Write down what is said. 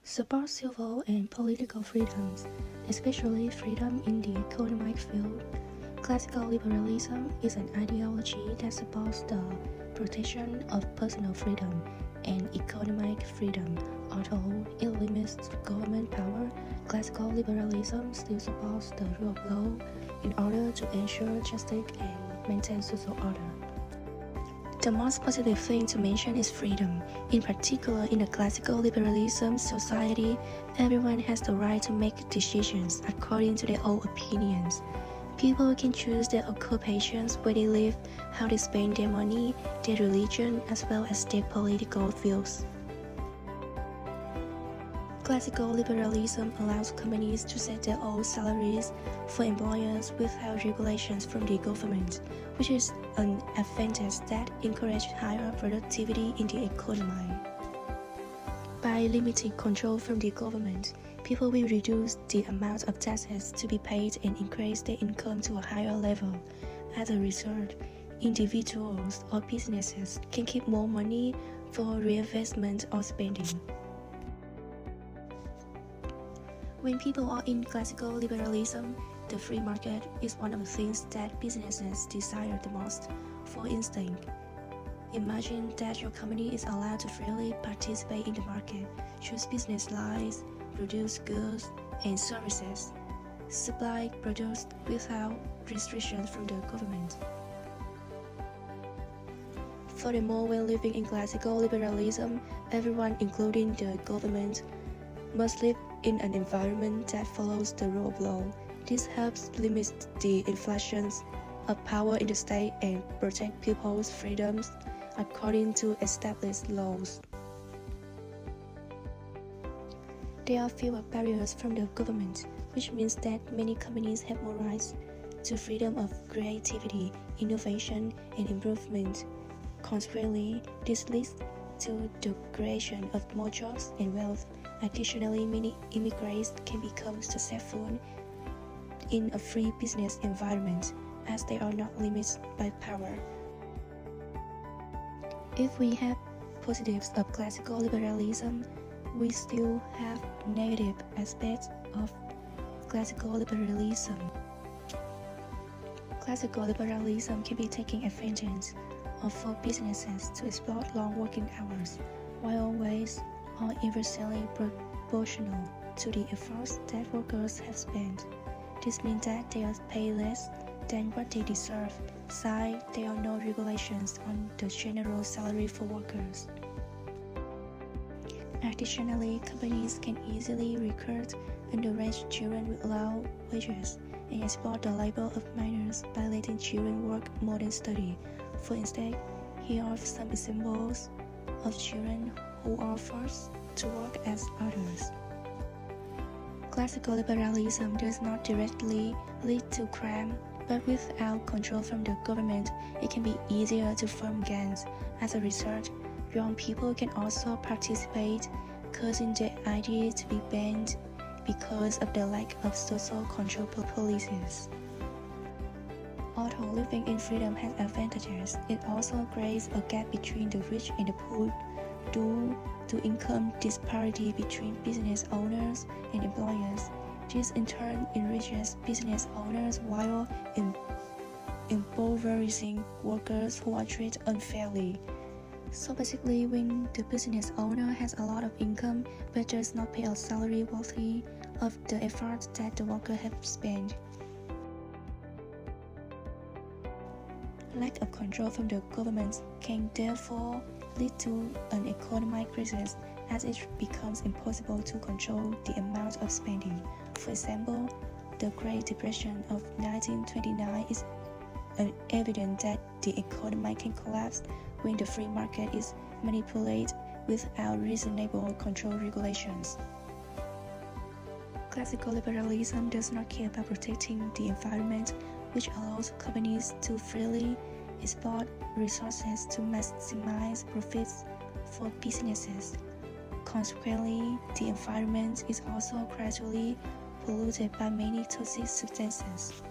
support civil and political freedoms, especially freedom in the economic field. Classical liberalism is an ideology that supports the protection of personal freedom and economic freedom. Although it limits government power, classical liberalism still supports the rule of law in order to ensure justice and maintain social order. The most positive thing to mention is freedom. In particular, in a classical liberalism society, everyone has the right to make decisions according to their own opinions. People can choose their occupations, where they live, how they spend their money, their religion, as well as their political views. Classical liberalism allows companies to set their own salaries for employers without regulations from the government, which is an advantage that encourages higher productivity in the economy. By limiting control from the government, people will reduce the amount of taxes to be paid and increase their income to a higher level. As a result, individuals or businesses can keep more money for reinvestment or spending. When people are in classical liberalism, the free market is one of the things that businesses desire the most. For instance, imagine that your company is allowed to freely participate in the market, choose business lines, produce goods and services, supply products without restrictions from the government. Furthermore, when living in classical liberalism, everyone, including the government, must live in an environment that follows the rule of law. This helps limit the inflations of power in the state and protect people's freedoms according to established laws. There are fewer barriers from the government, which means that many companies have more rights to freedom of creativity, innovation, and improvement. Consequently, this leads to the creation of more jobs and wealth. Additionally, many immigrants can become successful in a free business environment, as they are not limited by power. If we have positives of classical liberalism, we still have negative aspects of classical liberalism. Classical liberalism can be taken advantage of for businesses to exploit long working hours, while wages are inversely proportional to the efforts that workers have spent. This means that they are paid less than what they deserve, since there are no regulations on the general salary for workers. Additionally, companies can easily recruit underage children with low wages and exploit the labor of minors by letting children work more than study. For instance, here are some examples of children who are forced to work as others. Classical liberalism does not directly lead to crime, but without control from the government, it can be easier to form gangs. As a result, young people can also participate, causing their ideas to be banned because of the lack of social control policies. Although living in freedom has advantages, it also creates a gap between the rich and the poor due to income disparity between business owners and employers. This in turn enriches business owners while impoverishing workers who are treated unfairly. So basically, when the business owner has a lot of income but does not pay a salary worthy of the effort that the worker has spent. Lack of control from the government can therefore lead to an economic crisis, as it becomes impossible to control the amount of spending. For example, the Great Depression of 1929 is evident that the economy can collapse when the free market is manipulated without reasonable control regulations. Classical liberalism does not care about protecting the environment, which allows companies to freely exploit resources to maximize profits for businesses. Consequently, the environment is also gradually polluted by many toxic substances.